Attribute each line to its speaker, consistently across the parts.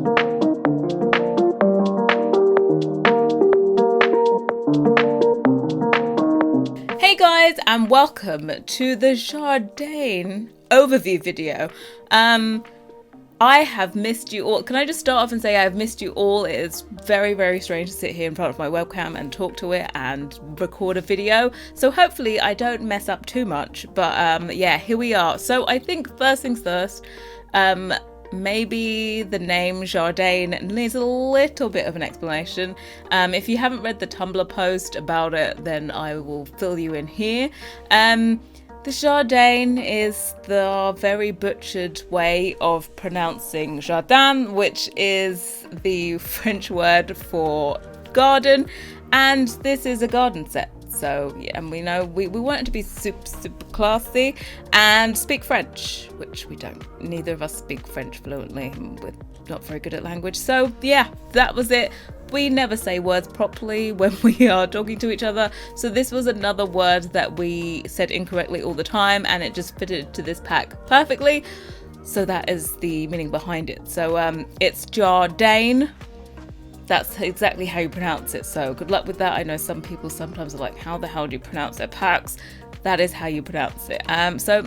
Speaker 1: Hey guys, and welcome to the JARDANE overview video. I have missed you all. Can I just start off and say I've missed you all? It is very, very strange to sit here in front of my webcam and talk to it and record a video. So hopefully I don't mess up too much. But yeah, here we are. So I think first things first, maybe the name JARDANE needs a little bit of an explanation. If you haven't read the Tumblr post about it, then I will fill you in here. The JARDANE is the very butchered way of pronouncing jardin, which is the French word for garden, and this is a garden set. So yeah, and we know we want it to be super classy and speak French, which we don't. Neither of us speak French fluently. We're not very good at language. So yeah, that was it. We never say words properly when we are talking to each other. So this was another word that we said incorrectly all the time, and it just fitted to this pack perfectly. So that is the meaning behind it. So it's JARDANE. That's exactly how you pronounce it. So good luck with that. I know some people sometimes are like, how the hell do you pronounce their packs? That is how you pronounce it. So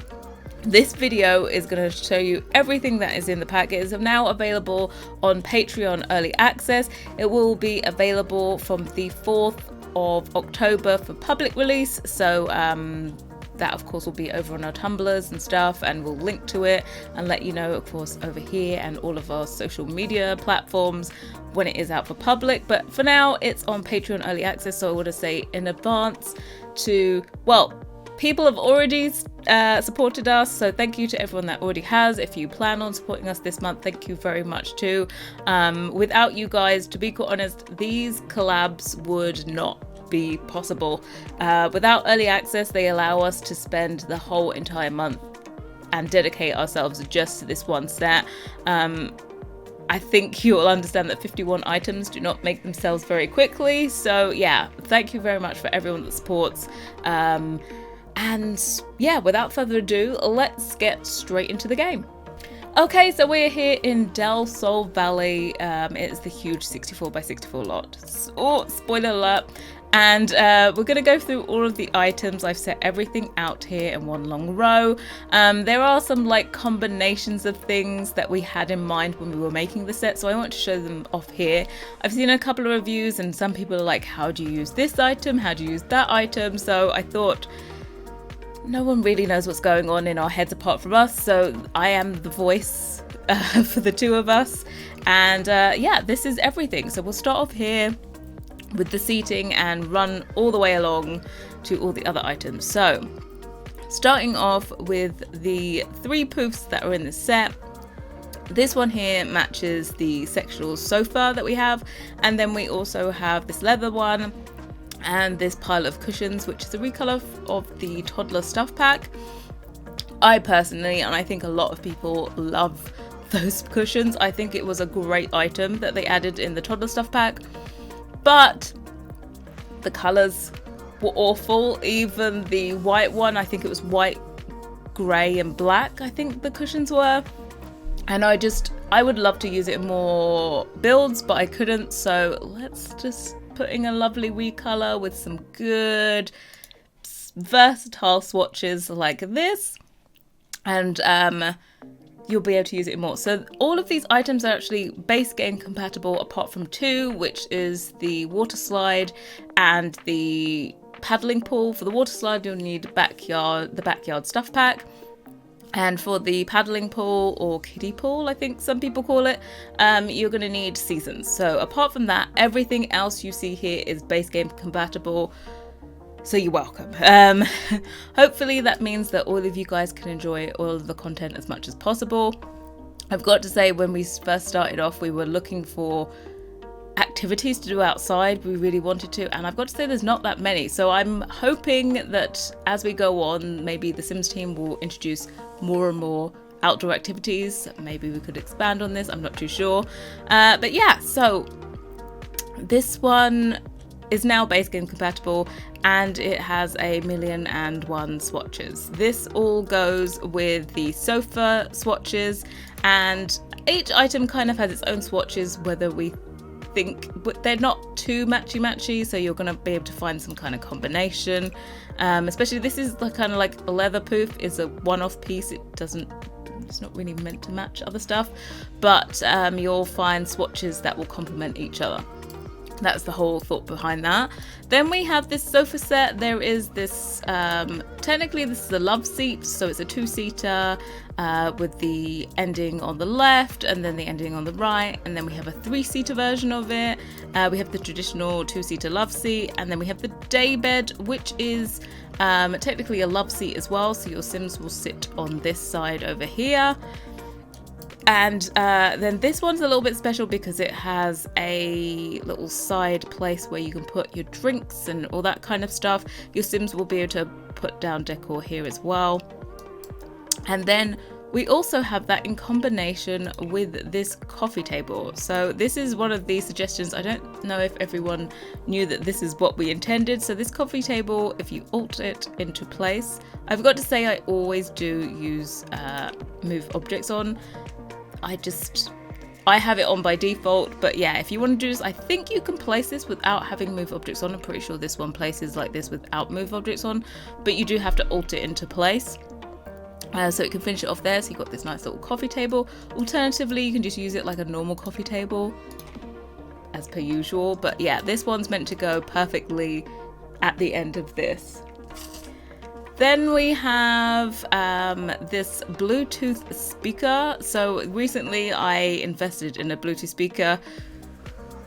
Speaker 1: this video is going to show you everything that is in the pack. It is now available on Patreon Early Access. It will be available from the 4th of October for public release. So that of course will be over on our Tumblrs and stuff, and we'll link to it and let you know, of course, over here and all of our social media platforms when it is out for public. But for now, it's on Patreon Early Access. So I want to say in advance to, well, people have already supported us, so thank you to everyone that already has. If you plan on supporting us this month, thank you very much too. Without you guys, to be quite honest, these collabs would not be possible. Without early access, they allow us to spend the whole entire month and dedicate ourselves just to this one set. I think you'll understand that 51 items do not make themselves very quickly. So yeah, thank you very much for everyone that supports. And yeah, without further ado, let's get straight into the game. Okay, so we're here in Del Sol Valley. It's the huge 64 by 64 lot. Oh, spoiler alert. And we're going to go through all of the items. I've set everything out here in one long row. There are some like combinations of things that we had in mind when we were making the set, so I want to show them off here. I've seen a couple of reviews and some people are like, how do you use this item? How do you use that item? So I thought, no one really knows what's going on in our heads apart from us, so I am the voice for the two of us. And yeah, this is everything. So we'll start off here with the seating and run all the way along to all the other items. So starting off with the 3 poofs that are in the set. This one here matches the sectional sofa that we have, and then we also have this leather one and this pile of cushions, which is a recolor of the toddler stuff pack. I personally, and I think a lot of people, love those cushions. I think it was a great item that they added in the toddler stuff pack, but the colors were awful. Even the white one, I think it was white, grey and black, I think the cushions were. And I would love to use it in more builds, but I couldn't. So let's just put in a lovely wee color with some good versatile swatches like this, and you'll be able to use it more. So all of these items are actually base game compatible apart from 2, which is the water slide and the paddling pool. For the water slide, you'll need the backyard stuff pack. And for the paddling pool, or kiddie pool, I think some people call it, you're going to need seasons. So apart from that, everything else you see here is base game compatible. So you're welcome. Hopefully that means that all of you guys can enjoy all of the content as much as possible. I've got to say, when we first started off, we were looking for activities to do outside. We really wanted to, and I've got to say there's not that many. So I'm hoping that as we go on, maybe the Sims team will introduce more and more outdoor activities. Maybe we could expand on this, I'm not too sure. But yeah, so this one is now base game compatible, and it has 1,000,001 swatches. This all goes with the sofa swatches, and each item kind of has its own swatches, whether we think, but they're not too matchy, so you're going to be able to find some kind of combination. Especially this is kind of like a leather poof is a one-off piece. It's not really meant to match other stuff, but you'll find swatches that will complement each other. That's the whole thought behind that. Then we have this sofa set. There is this, technically this is a love seat, so it's a 2-seater with the ending on the left and then the ending on the right, and then we have a 3-seater version of it. We have the traditional 2-seater love seat, and then we have the day bed, which is technically a love seat as well, so your Sims will sit on this side over here. And then this one's a little bit special because it has a little side place where you can put your drinks and all that kind of stuff. Your Sims will be able to put down decor here as well. And then we also have that in combination with this coffee table. So this is one of the suggestions. I don't know if everyone knew that this is what we intended. So this coffee table, if you alt it into place, I've got to say I always do use move objects on. I have it on by default, but yeah, if you want to do this, I think you can place this without having move objects on. I'm pretty sure this one places like this without move objects on, but you do have to alt it into place. So it can finish it off there, so you've got this nice little coffee table. Alternatively, you can just use it like a normal coffee table, as per usual, but yeah, this one's meant to go perfectly at the end of this. Then we have this Bluetooth speaker. So recently I invested in a Bluetooth speaker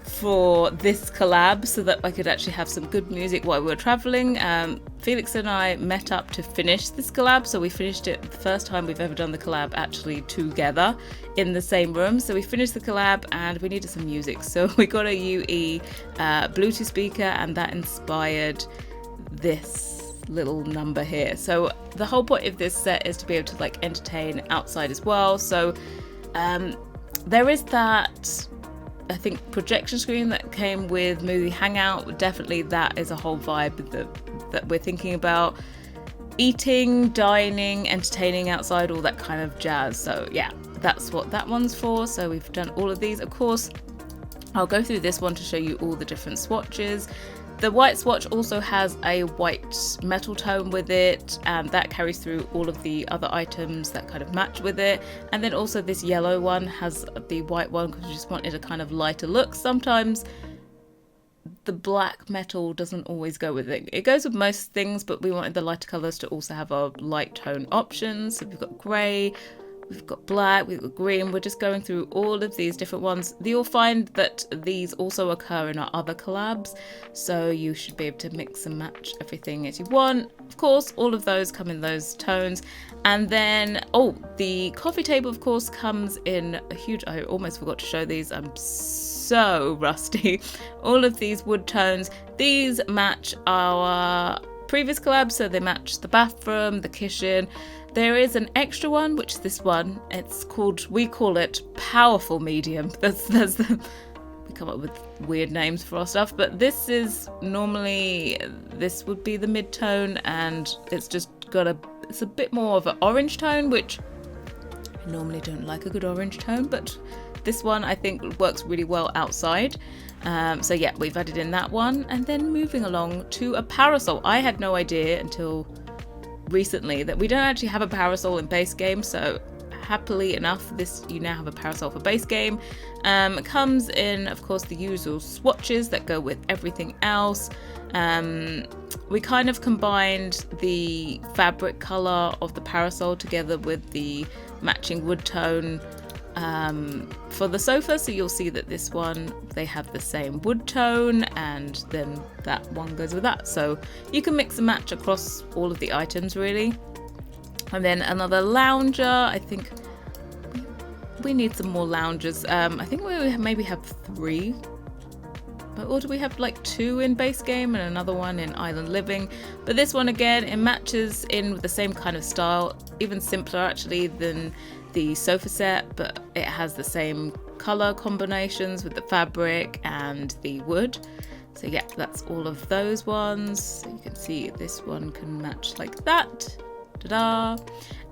Speaker 1: for this collab so that I could actually have some good music while we were traveling. Felix and I met up to finish this collab, so we finished it the first time we've ever done the collab actually together in the same room. So we finished the collab and we needed some music, so we got a UE Bluetooth speaker, and that inspired this little number here. So the whole point of this set is to be able to like entertain outside as well. So there is that, I think, projection screen that came with Movie Hangout. Definitely that is a whole vibe that we're thinking about. Eating, dining, entertaining outside, all that kind of jazz. So yeah, that's what that one's for. So we've done all of these. Of course, I'll go through this one to show you all the different swatches. The white swatch also has a white metal tone with it, and that carries through all of the other items that kind of match with it. And then also this yellow one has the white one because we just wanted a kind of lighter look. Sometimes the black metal doesn't always go with it. It goes with most things, but we wanted the lighter colours to also have our light tone options. So we've got grey, we've got black, we've got green. We're just going through all of these different ones. You'll find that these also occur in our other collabs, so you should be able to mix and match everything as you want. Of course, all of those come in those tones. And then, the coffee table, of course, comes in a huge, I almost forgot to show these. I'm so rusty. All of these wood tones, these match our previous collab, so they match the bathroom, the kitchen. There is an extra one, which is this one. It's called, we call it Powerful Medium. We come up with weird names for our stuff, but this is normally, this would be the mid-tone, and it's just got it's a bit more of an orange tone, which I normally don't like a good orange tone, but this one I think works really well outside. So yeah, we've added in that one. And then moving along to a parasol. I had no idea until recently that we don't actually have a parasol in base game, so happily enough, you now have a parasol for base game. It comes in, of course, the usual swatches that go with everything else. We kind of combined the fabric color of the parasol together with the matching wood tone for the sofa, so you'll see that this one, they have the same wood tone, and then that one goes with that, so you can mix and match across all of the items really. And then another lounger. I think we need some more loungers. I think we maybe have 3, or do we have like 2 in base game and another one in island living? But this one again, it matches in with the same kind of style, even simpler actually than the sofa set, but it has the same color combinations with the fabric and the wood. So yeah, that's all of those ones. So you can see this one can match like that. Ta-da!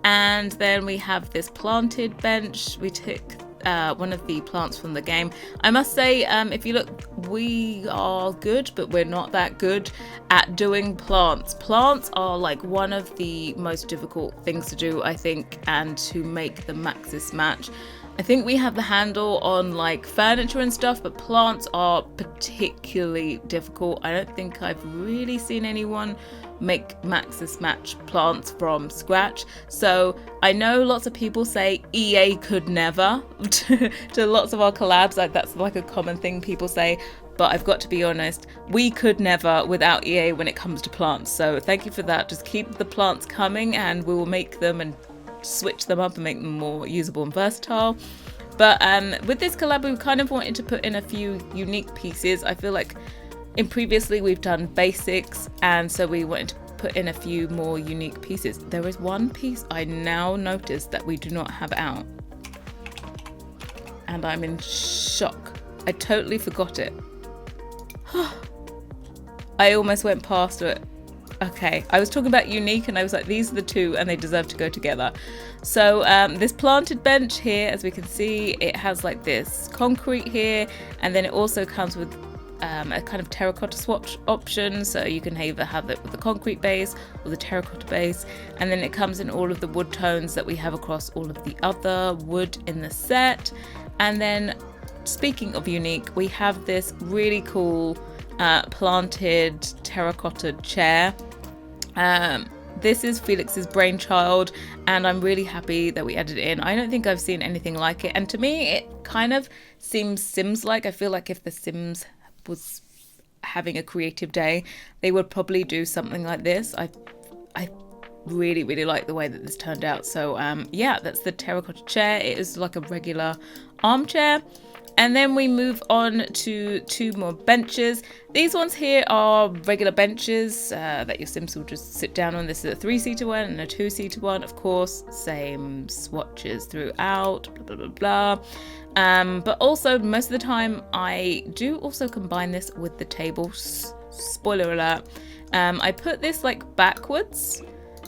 Speaker 1: And then we have this planted bench. We took one of the plants from the game. I must say, if you look, we are good, but we're not that good at doing plants. Plants are like one of the most difficult things to do, I think, and to make the maxis match. I think we have the handle on like furniture and stuff, but plants are particularly difficult. I don't think I've really seen anyone make maxis match plants from scratch. So I know lots of people say EA could never to lots of our collabs, like that's like a common thing people say, but I've got to be honest, we could never without EA when it comes to plants. So thank you for that. Just keep the plants coming and we will make them and switch them up and make them more usable and versatile. But with this collab, we kind of wanted to put in a few unique pieces. I feel like previously we've done basics, and so we wanted to put in a few more unique pieces. There is one piece I now noticed that we do not have out, and I'm in shock. I totally forgot it. I almost went past it. Okay, I was talking about unique and I was like, these are the two and they deserve to go together. So this planted bench here, as we can see, it has like this concrete here, and then it also comes with a kind of terracotta swatch option, so you can either have it with the concrete base or the terracotta base, and then it comes in all of the wood tones that we have across all of the other wood in the set. And then speaking of unique, we have this really cool planted terracotta chair. This is Felix's brainchild, and I'm really happy that we added it in. I don't think I've seen anything like it, and to me it kind of seems Sims-like. I feel like if the Sims was having a creative day, they would probably do something like this. I really like the way that this turned out. So yeah, that's the terracotta chair. It is like a regular armchair. And then we move on to two more benches. These ones here are regular benches that your Sims will just sit down on. This is a 3-seater one and a 2-seater one. Of course, same swatches throughout, blah, blah, blah, blah. But also, most of the time, I do also combine this with the table. Spoiler alert. I put this like backwards,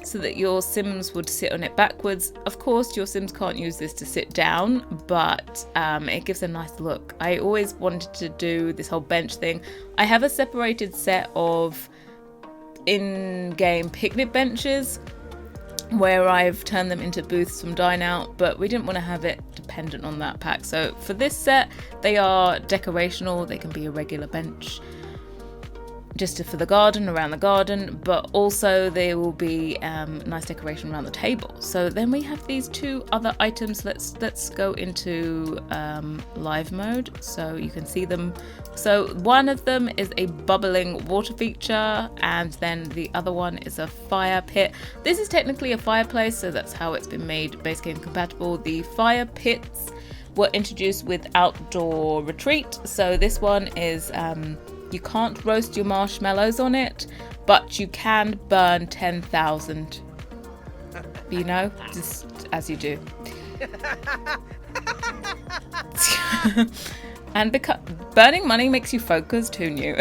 Speaker 1: so that your Sims would sit on it backwards. Of course, your Sims can't use this to sit down, but it gives a nice look. I always wanted to do this whole bench thing. I have a separated set of in-game picnic benches where I've turned them into booths from Dine Out, but we didn't want to have it dependent on that pack. So for this set, they are decorational. They can be a regular bench just for the garden, around the garden, but also there will be nice decoration around the table. So then we have these two other items. Let's go into live mode so you can see them. So one of them is a bubbling water feature, and then the other one is a fire pit. This is technically a fireplace, so that's how it's been made base game compatible. The fire pits were introduced with outdoor retreat. So this one is you can't roast your marshmallows on it, but you can burn 10,000. You know, just as you do. And because burning money makes you focused, who knew?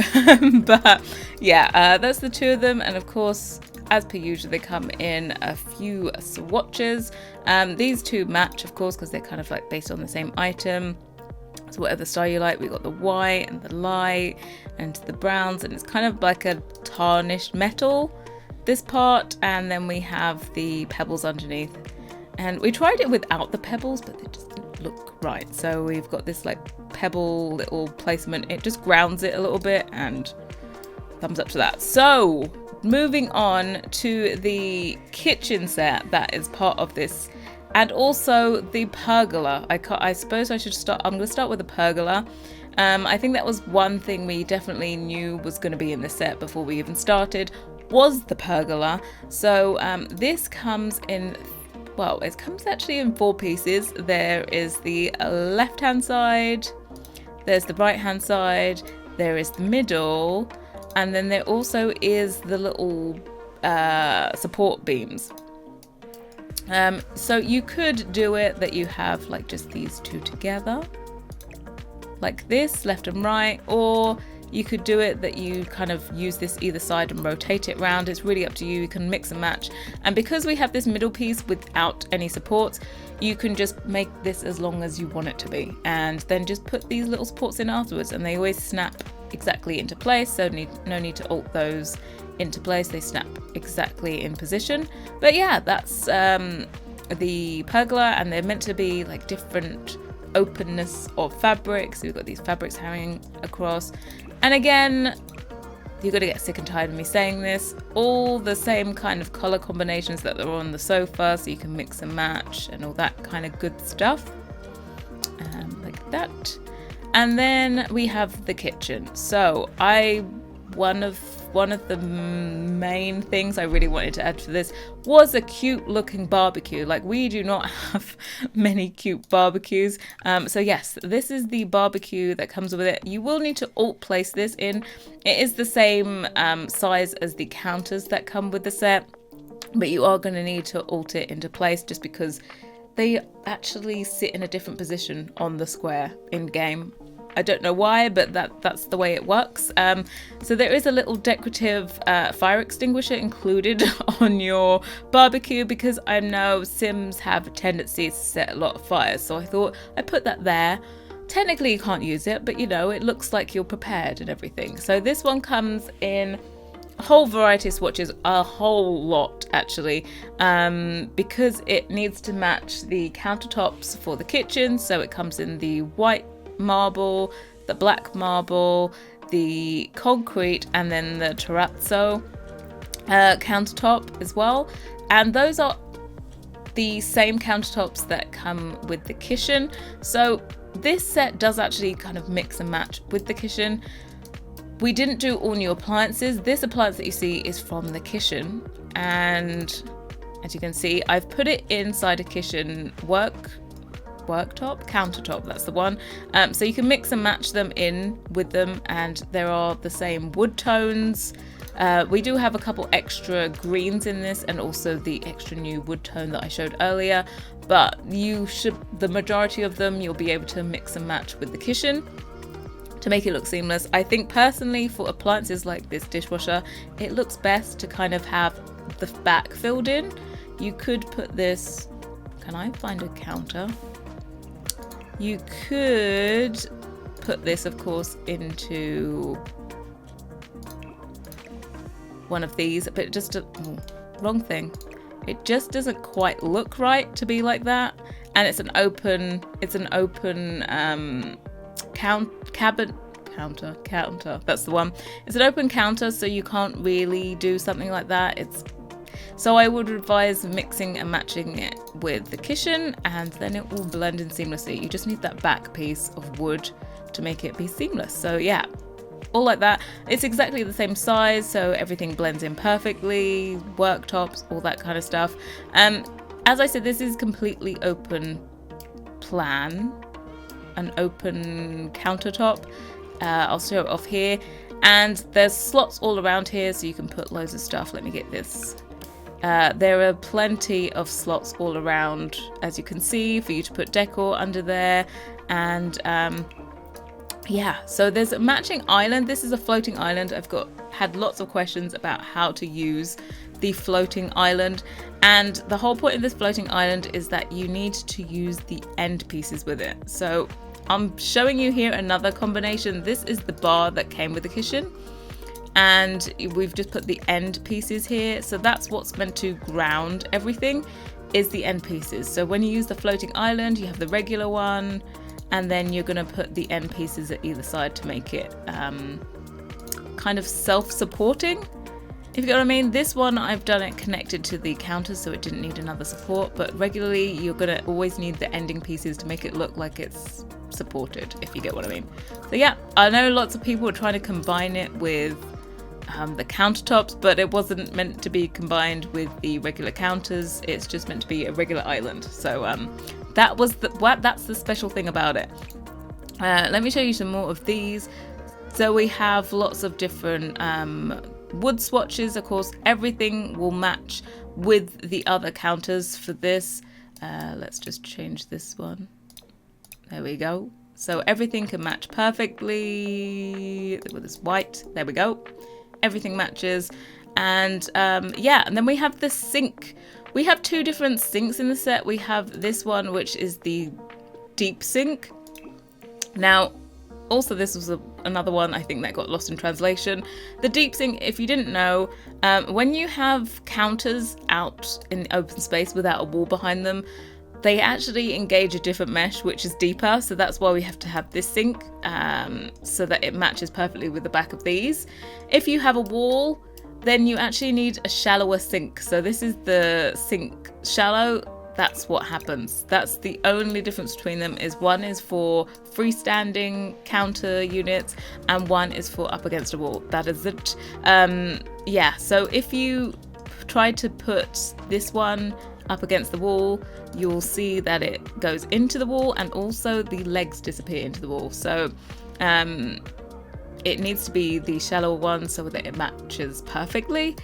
Speaker 1: But yeah, that's the two of them. And of course, as per usual, they come in a few swatches. These two match, of course, because they're kind of like based on the same item. So whatever style you like, we got the white and the light and the browns, and it's kind of like a tarnished metal, this part, and then we have the pebbles underneath. And we tried it without the pebbles, but they just didn't look right. So we've got this like pebble little placement. It just grounds it a little bit, and thumbs up to that. So moving on to the kitchen set that is part of this, and also the pergola. I suppose I should start. I'm going to start with the pergola. I think that was one thing we definitely knew was going to be in the set before we even started, was the pergola. So this comes in, well, it comes actually in 4 pieces. There is the left-hand side, there's the right-hand side, there is the middle, and then there also is the little support beams. So you could do it that you have like just these two together, like this, left and right, or You could do it that you kind of use this either side and rotate it around. It's really up to you. You can mix and match. And because we have this middle piece without any supports, you can just make this as long as you want it to be, and then just put these little supports in afterwards, and they always snap exactly into place, so no need to alt those into place. They snap exactly in position. But yeah, that's the pergola, and they're meant to be like different openness of fabrics. So we've got these fabrics hanging across, and again, you're gonna get sick and tired of me saying this, all the same kind of color combinations that are on the sofa, so you can mix and match and all that kind of good stuff, like that. And then we have the kitchen. So one of the main things I really wanted to add for this was a cute looking barbecue. Like, we do not have many cute barbecues. So yes, this is the barbecue that comes with it. You will need to alt place this in. It is the same size as the counters that come with the set, but you are going to need to alt it into place just because they actually sit in a different position on the square in game. I don't know why, but that's the way it works. So there is a little decorative fire extinguisher included on your barbecue, because I know Sims have a tendency to set a lot of fires. So I thought I'd put that there. Technically you can't use it, but you know, it looks like you're prepared and everything. So this one comes in a whole variety of swatches, a whole lot actually, because it needs to match the countertops for the kitchen. So it comes in the white marble, the black marble, the concrete, and then the terrazzo countertop as well. And those are the same countertops that come with the kitchen. So this set does actually kind of mix and match with the kitchen. We didn't do all new appliances. This appliance that you see is from the kitchen, and as you can see, I've put it inside a kitchen countertop, that's the one. So you can mix and match them in with them, and there are the same wood tones. We do have a couple extra greens in this, and also the extra new wood tone that I showed earlier, but the majority of them you'll be able to mix and match with the kitchen to make it look seamless. I think personally for appliances like this dishwasher, it looks best to kind of have the back filled in. You could put this, can I find a counter? You could put this, of course, into one of these, but it just, wrong thing. It just doesn't quite look right to be like that. And it's an open counter. That's the one. It's an open counter, so you can't really do something like that. So I would advise mixing and matching it with the kitchen, and then it will blend in seamlessly. You just need that back piece of wood to make it be seamless. So yeah, all like that. It's exactly the same size, so everything blends in perfectly, worktops, all that kind of stuff. As I said, this is completely open plan, an open countertop. I'll show it off here, and there's slots all around here, so you can put loads of stuff. Let me get this. There are plenty of slots all around, as you can see, for you to put decor under there. And yeah, so there's a matching island. This is a floating island. I've had lots of questions about how to use the floating island, and the whole point of this floating island is that you need to use the end pieces with it. So I'm showing you here another combination. This is the bar that came with the kitchen, and we've just put the end pieces here. So that's what's meant to ground everything, is the end pieces. So when you use the floating island, you have the regular one, and then you're going to put the end pieces at either side to make it kind of self-supporting, if you get what I mean. This one, I've done it connected to the counters, so it didn't need another support, but regularly you're going to always need the ending pieces to make it look like it's supported, if you get what I mean. So yeah, I know lots of people are trying to combine it with the countertops, but it wasn't meant to be combined with the regular counters. It's just meant to be a regular island. So that's the special thing about it. Let me show you some more of these. So we have lots of different wood swatches. Of course, everything will match with the other counters for this. Let's just change this one. There we go. So everything can match perfectly with this white. There we go. Everything matches. And yeah, and then we have the sink. We have two different sinks in the set. We have this one, which is the deep sink. Now, also this was another one I think that got lost in translation. The deep sink, if you didn't know, when you have counters out in the open space without a wall behind them, they actually engage a different mesh, which is deeper. So that's why we have to have this sink, so that it matches perfectly with the back of these. If you have a wall, then you actually need a shallower sink. So this is the sink shallow. That's what happens. That's the only difference between them, is one is for freestanding counter units and one is for up against a wall. That is it. Yeah, so if you try to put this one up against the wall, you'll see that it goes into the wall and also the legs disappear into the wall. So it needs to be the shallower one so that it matches perfectly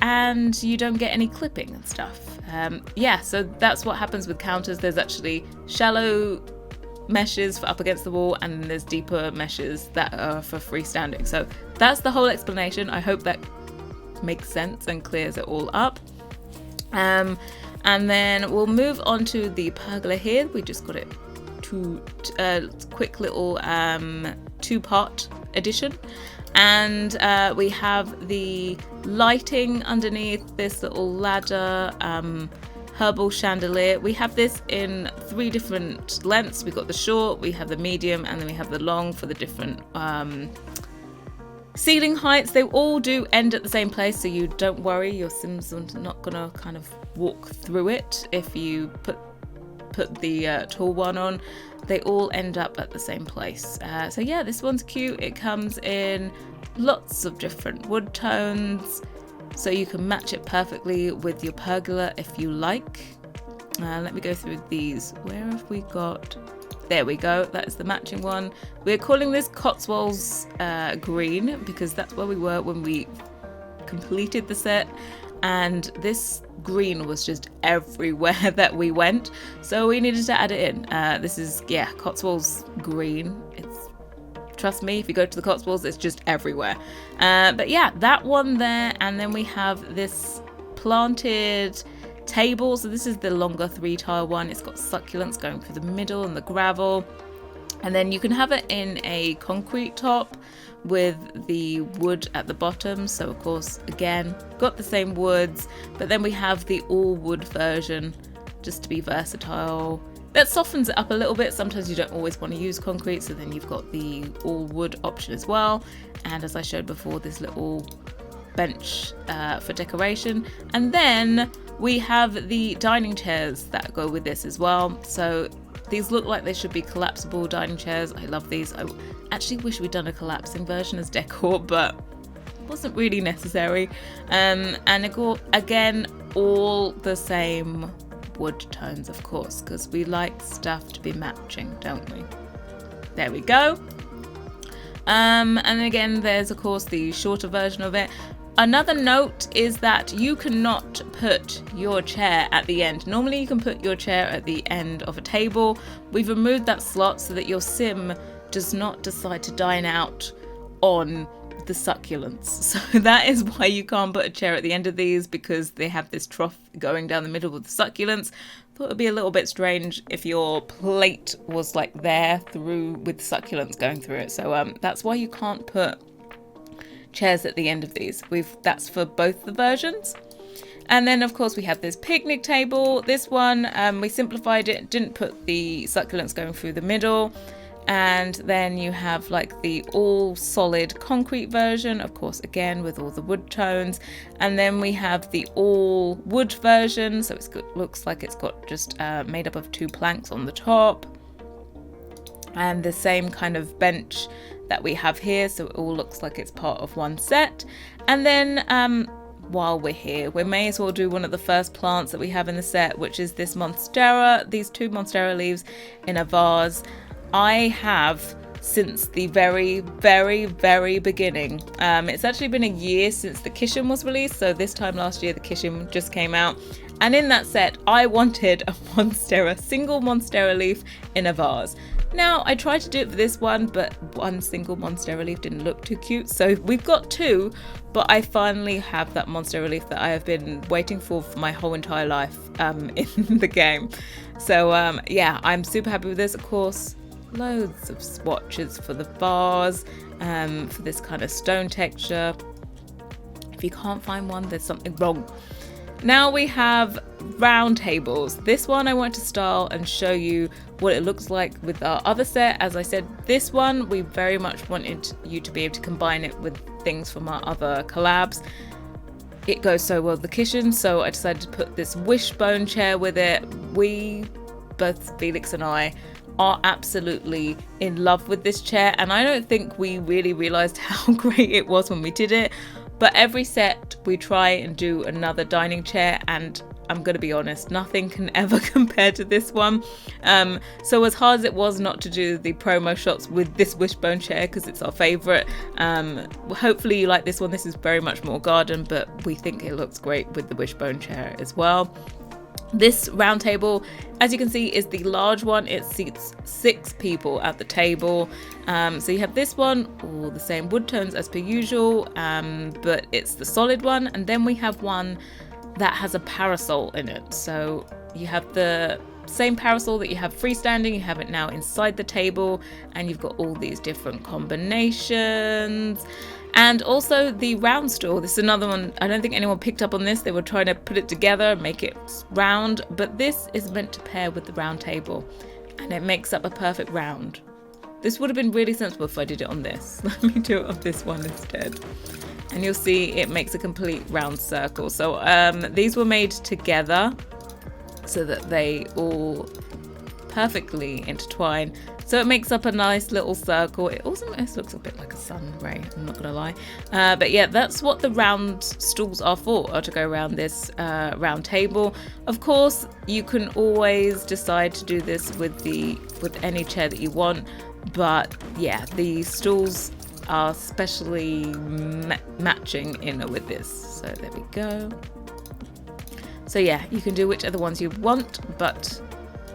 Speaker 1: and you don't get any clipping and stuff. Yeah, so that's what happens with counters. There's actually shallow meshes for up against the wall and there's deeper meshes that are for freestanding. So that's the whole explanation. I hope that makes sense and clears it all up. And then we'll move on to the pergola here. We just got it to quick little two-part edition. And we have the lighting underneath this little ladder, herbal chandelier. We have this in 3 different lengths. We've got the short, we have the medium, and then we have the long for the different ceiling heights. They all do end at the same place, so you don't worry, your Sims are not gonna kind of walk through it if you put the tall one on. They all end up at the same place. So yeah, this one's cute. It comes in lots of different wood tones, so you can match it perfectly with your pergola if you like. Let me go through these. Where have we got? There we go. That is the matching one. We're calling this Cotswolds green because that's where we were when we completed the set, and this green was just everywhere that we went, so we needed to add it in. This is, yeah, Cotswolds green. It's, trust me, if you go to the Cotswolds, it's just everywhere. But yeah, that one there, and then we have this planted table. So this is the longer 3-tile one. It's got succulents going through the middle and the gravel, and then you can have it in a concrete top with the wood at the bottom. So of course, again, got the same woods, but then we have the all wood version just to be versatile. That softens it up a little bit. Sometimes you don't always want to use concrete, so then you've got the all wood option as well. And as I showed before, this little bench for decoration. And then we have the dining chairs that go with this as well. So these look like they should be collapsible dining chairs. I love these. I actually wish we'd done a collapsing version as decor, but it wasn't really necessary. And again, all the same wood tones, of course, because we like stuff to be matching, don't we? There we go. And again, there's of course the shorter version of it. Another note is that you cannot put your chair at the end. Normally you can put your chair at the end of a table. We've removed that slot so that your sim does not decide to dine out on the succulents. So that is why you can't put a chair at the end of these, because they have this trough going down the middle with the succulents. Thought it'd be a little bit strange if your plate was like there through with succulents going through it. So that's why you can't put chairs at the end of these. That's for both the versions. And then of course we have this picnic table. This one we simplified it, didn't put the succulents going through the middle. And then you have like the all solid concrete version, of course, again with all the wood tones. And then we have the all wood version, so looks like it's got just made up of 2 planks on the top, and the same kind of bench that we have here, so it all looks like it's part of one set. And then while we're here, we may as well do one of the first plants that we have in the set, which is this monstera, these 2 monstera leaves in a vase. I have since the very, very, very beginning. It's actually been a year since the kitchen was released, so this time last year the kitchen just came out, and in that set I wanted a monstera, single monstera leaf in a vase. Now, I tried to do it for this one, but one single Monstera leaf didn't look too cute. So we've got two, but I finally have that Monstera leaf that I have been waiting for my whole entire life in the game. So yeah, I'm super happy with this. Of course, loads of swatches for the vase, for this kind of stone texture. If you can't find one, there's something wrong. Now we have round tables. This one I want to style and show you what it looks like with our other set. As I said, this one we very much wanted you to be able to combine it with things from our other collabs. It goes so well with the kitchen, so I decided to put this wishbone chair with it. We, both Felix and I, are absolutely in love with this chair, and I don't think we really realized how great it was when we did it. But every set we try and do another dining chair, and I'm going to be honest, nothing can ever compare to this one. So as hard as it was not to do the promo shots with this wishbone chair, because it's our favourite, hopefully you like this one. This is very much more garden, but we think it looks great with the wishbone chair as well. This round table, as you can see, is the large one. It seats 6 people at the table. So you have this one, all the same wood tones as per usual, but it's the solid one. And then we have one that has a parasol in it. So you have the same parasol that you have freestanding, you have it now inside the table, and you've got all these different combinations. And also the round stool. This is another one. I don't think anyone picked up on this. They were trying to put it together, make it round, but this is meant to pair with the round table, and it makes up a perfect round. This would have been really sensible if I did it on this. Let me do it on this one instead. And you'll see it makes a complete round circle. So these were made together so that they all perfectly intertwine. So it makes up a nice little circle. It also looks a bit like a sun ray, I'm not gonna lie. But yeah, that's what the round stools are for, to go around this round table. Of course, you can always decide to do this with any chair that you want. But yeah, the stools are specially matching in with this. So there we go. So yeah, you can do whichever ones you want, but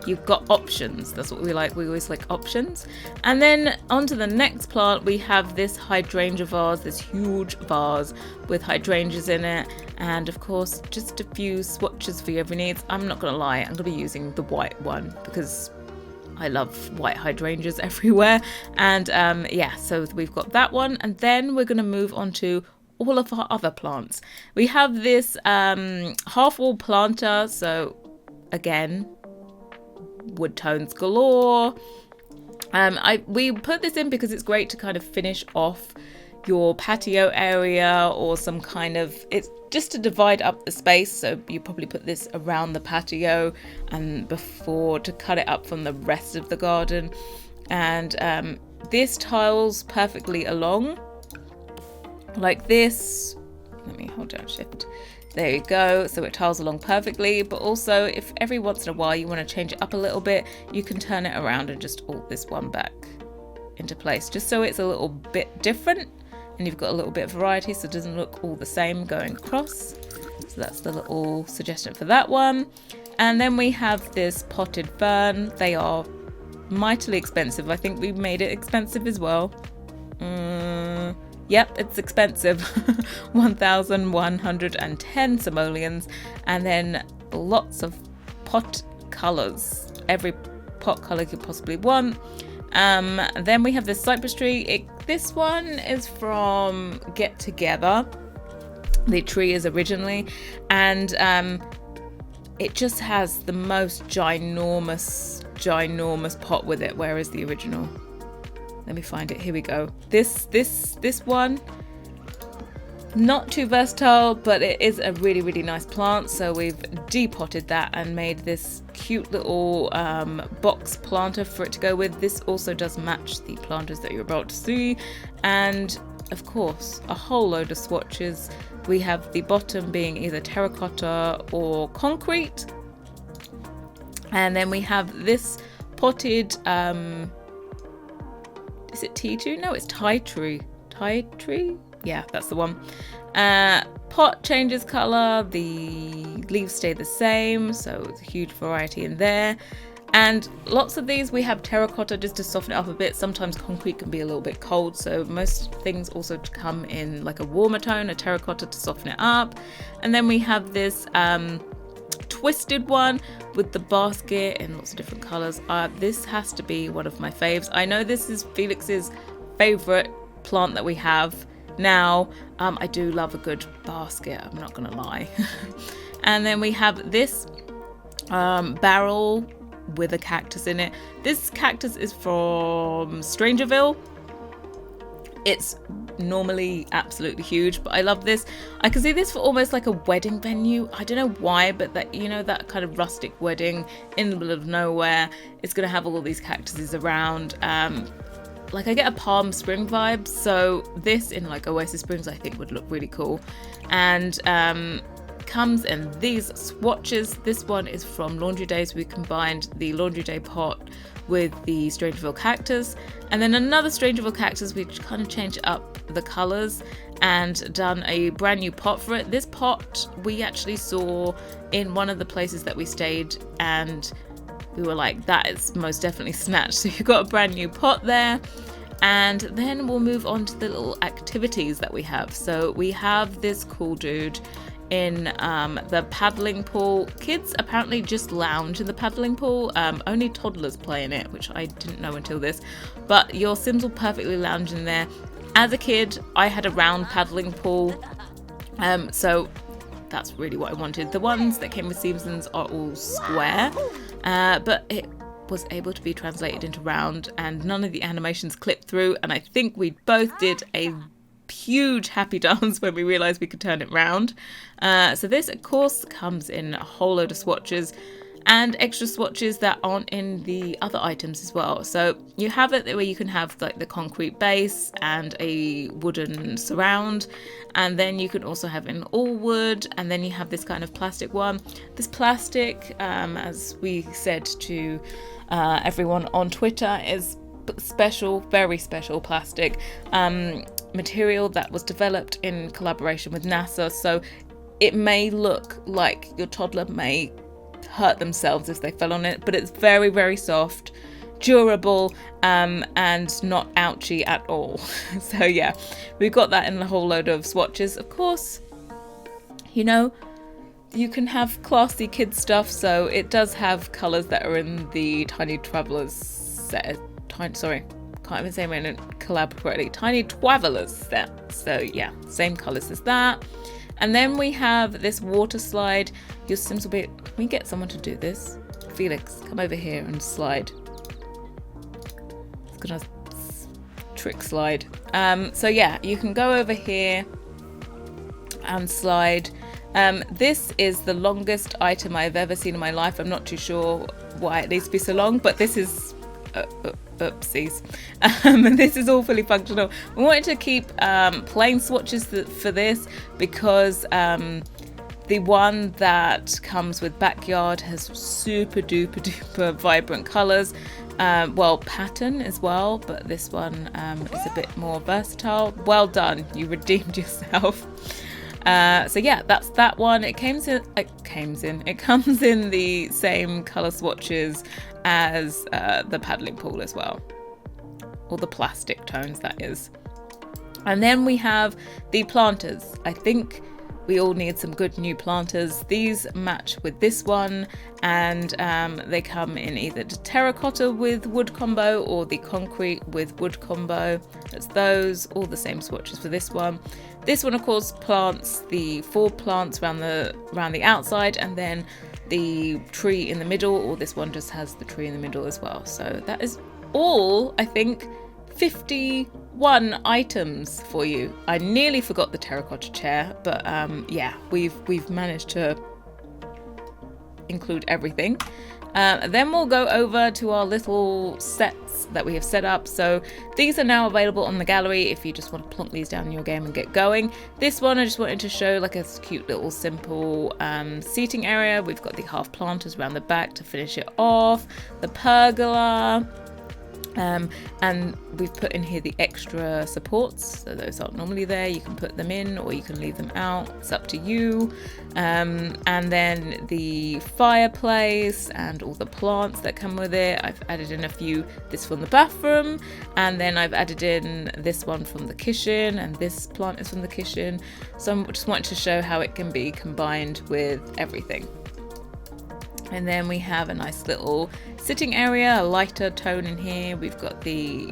Speaker 1: you've got options. That's what we like. We always like options. And then onto the next plant, we have this hydrangea vase, this huge vase with hydrangeas in it. And of course, just a few swatches for your every needs. I'm not gonna lie, I'm gonna be using the white one because I love white hydrangeas everywhere. And yeah, so we've got that one. And then we're gonna move on to all of our other plants. We have this half wall planter. So again, wood tones galore. We put this in because it's great to kind of finish off your patio area, or some kind of, it's just to divide up the space. So you probably put this around the patio and before to cut it up from the rest of the garden. And this tiles perfectly along like this. Let me hold down shift. There you go. So it tiles along perfectly, but also if every once in a while you want to change it up a little bit, you can turn it around and just alt this one back into place, just so it's a little bit different and you've got a little bit of variety, so it doesn't look all the same going across. So that's the little suggestion for that one. And then we have this potted fern. They are mightily expensive. I think we made it expensive as well. Yep, it's expensive. 1,110 simoleons, and then lots of pot colours. Every pot colour you could possibly want. Then we have this cypress tree. This one is from Get Together. The tree is originally, and it just has the most ginormous pot with it. Where is the original? Let me find it. Here we go. This one, not too versatile, but it is a really, really nice plant. So we've depotted that and made this cute little box planter for it to go with. This also does match the planters that you're about to see. And of course, a whole load of swatches. We have the bottom being either terracotta or concrete. And then we have this potted, is it tea tree? No, it's Thai tree. Thai tree? Yeah, that's the one. Pot changes colour. The leaves stay the same, so it's a huge variety in there. And lots of these we have terracotta just to soften it up a bit. Sometimes concrete can be a little bit cold, so most things also come in like a warmer tone, a terracotta to soften it up. And then we have this twisted one with the basket in lots of different colors. This has to be one of my faves. I know this is Felix's favorite plant that we have now. I do love a good basket, I'm not gonna lie. And then we have this barrel with a cactus in it. This cactus is from Strangerville. It's normally absolutely huge, but I love this. I can see this for almost like a wedding venue. I don't know why, but that, you know, that kind of rustic wedding in the middle of nowhere. It's gonna have all of these cactuses around. Like I get a Palm Spring vibe, so this in like Oasis Springs I think would look really cool. And comes in these swatches. This one is from Laundry Days. We combined the Laundry Day pot with the Strangerville cactus, and then another Strangerville cactus. We kind of changed up the colors and done a brand new pot for it. This pot we actually saw in one of the places that we stayed, and we were like, that is most definitely snatched. So you've got a brand new pot there. And then we'll move on to the little activities that we have. So we have this cool dude in the paddling pool. Kids apparently just lounge in the paddling pool. Only toddlers play in it, which I didn't know until this. But your Sims will perfectly lounge in there. As a kid, I had a round paddling pool. So that's really what I wanted. The ones that came with seasons are all square, but it was able to be translated into round, and none of the animations clipped through. And I think we both did a huge happy dance when we realized we could turn it round. So this of course comes in a whole load of swatches and extra swatches that aren't in the other items as well. So you have it where you can have like the concrete base and a wooden surround, and then you can also have an all wood, and then you have this kind of plastic one. This plastic, as we said to everyone on Twitter, is special, very special plastic material that was developed in collaboration with NASA. So it may look like your toddler may hurt themselves if they fell on it, but it's very, very soft, durable, and not ouchy at all. So yeah, we've got that in a whole load of swatches. Of course, you know, you can have classy kids stuff, so it does have colours that are in the Tiny Travelers set. Sorry, can't even say my collab correctly. Tiny Travelers set. So yeah, same colours as that. And then we have this water slide. Your Sims will be... Can we get someone to do this? Felix, come over here and slide. It's gonna trick slide. So yeah, you can go over here and slide. This is the longest item I've ever seen in my life. I'm not too sure why it needs to be so long, but this is... oopsies. And this is all fully functional. We wanted to keep plain swatches for this because the one that comes with backyard has super duper duper vibrant colors, well, pattern as well, but this one is a bit more versatile. Well done, you redeemed yourself. So yeah, that's that one. It comes in the same color swatches as the paddling pool as well, or the plastic tones, that is. And then we have the planters. I think we all need some good new planters. These match with this one, and they come in either the terracotta with wood combo or the concrete with wood combo. That's those, all the same swatches for this one. This one of course plants the 4 plants around the outside, and then the tree in the middle, or this one just has the tree in the middle as well. So that is all, I think, 51 items for you. I nearly forgot the terracotta chair, but yeah, we've managed to include everything. Then we'll go over to our little sets that we have set up. So these are now available on the gallery if you just want to plonk these down in your game and get going. This one I just wanted to show like a cute little simple seating area. We've got the half planters around the back to finish it off, the pergola, And we've put in here the extra supports, so those aren't normally there. You can put them in or you can leave them out, it's up to you. And then the fireplace and all the plants that come with it, I've added in a few, this from the bathroom, and then I've added in this one from the kitchen, and this plant is from the kitchen. So I just wanted to show how it can be combined with everything. And then we have a nice little sitting area, a lighter tone in here. We've got the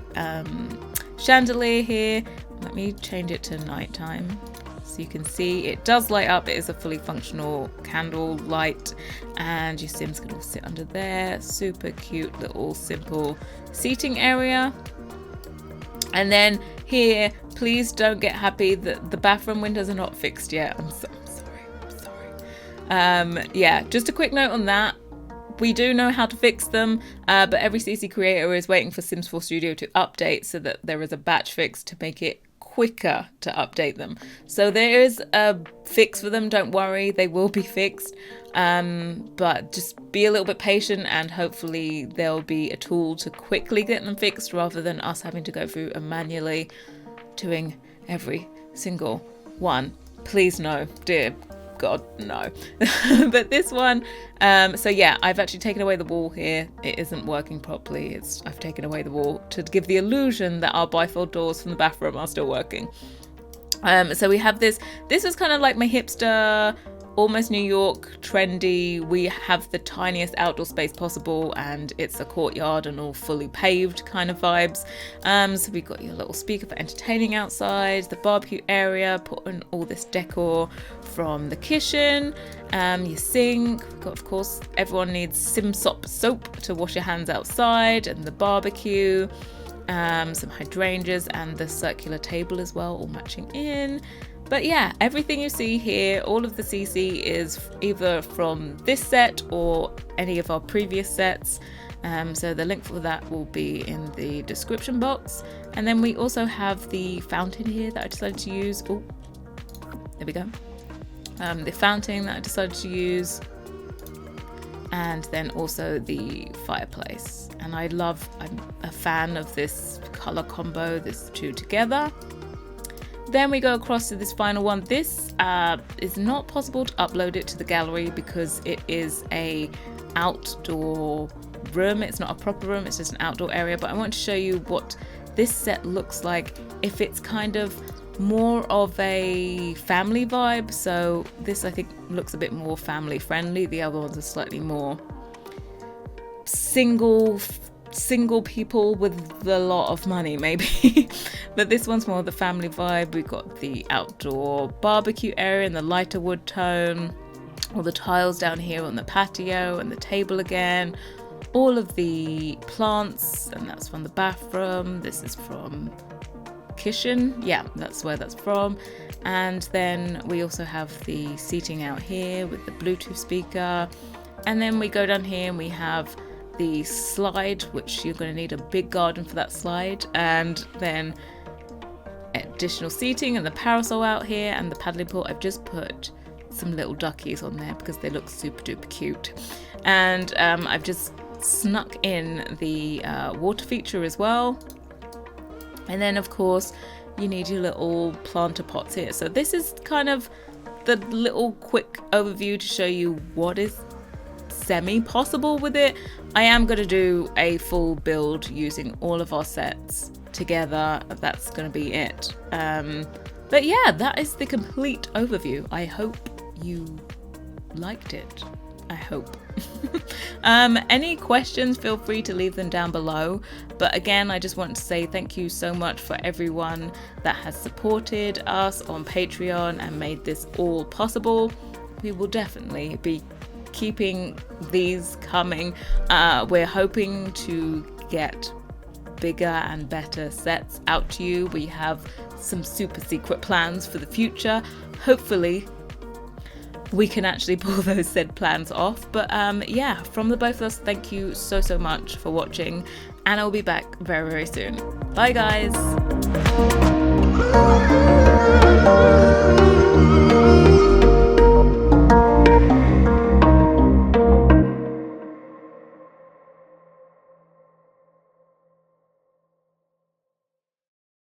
Speaker 1: chandelier here. Let me change it to nighttime so you can see it does light up. It is a fully functional candle light, and your Sims can all sit under there. Super cute little simple seating area. And then here, please don't get happy that the bathroom windows are not fixed yet. I'm sorry. Yeah, just a quick note on that. We do know how to fix them, but every CC creator is waiting for Sims 4 Studio to update so that there is a batch fix to make it quicker to update them. So there is a fix for them, don't worry, they will be fixed. But just be a little bit patient, and hopefully there'll be a tool to quickly get them fixed rather than us having to go through and manually doing every single one. Please no, dear God, no. But this one, so yeah, I've actually taken away the wall here. It isn't working properly. I've taken away the wall to give the illusion that our bifold doors from the bathroom are still working. So we have this is kind of like my hipster, almost New York, trendy. We have the tiniest outdoor space possible, and it's a courtyard and all fully paved kind of vibes. So we've got your little speaker for entertaining outside, the barbecue area, put in all this decor from the kitchen, your sink. We've got, of course, everyone needs Simsop soap to wash your hands outside, and the barbecue, some hydrangeas, and the circular table as well, all matching in. But yeah, everything you see here, all of the CC is either from this set or any of our previous sets. So the link for that will be in the description box. And then we also have the fountain here that I decided to use. Oh, there we go. The fountain that I decided to use. And then also the fireplace. And I'm a fan of this color combo, this two together. Then we go across to this final one. This is not possible to upload it to the gallery because it is a outdoor room. It's not a proper room, it's just an outdoor area. But I want to show you what this set looks like if it's kind of more of a family vibe. So this, I think, looks a bit more family friendly. The other ones are slightly more single people with a lot of money, maybe. But this one's more the family vibe. We've got the outdoor barbecue area in the lighter wood tone, all the tiles down here on the patio, and the table again, all of the plants, and that's from the bathroom. This is from kitchen, yeah, that's where that's from. And then we also have the seating out here with the Bluetooth speaker, and then we go down here and we have the slide, which you're going to need a big garden for that slide, and then additional seating and the parasol out here and the paddling pool. I've just put some little duckies on there because they look super duper cute, and I've just snuck in the water feature as well. And then of course you need your little planter pots here. So this is kind of the little quick overview to show you what is semi-possible with it. I am going to do a full build using all of our sets together. That's going to be it. But yeah, that is the complete overview. I hope you liked it. I hope. Any questions, feel free to leave them down below. But again, I just want to say thank you so much for everyone that has supported us on Patreon and made this all possible. We will definitely be keeping these coming. We're hoping to get bigger and better sets out to you. We have some super secret plans for the future. Hopefully we can actually pull those said plans off. But yeah, from the both of us, thank you so much for watching, and I'll be back very, very soon. Bye guys.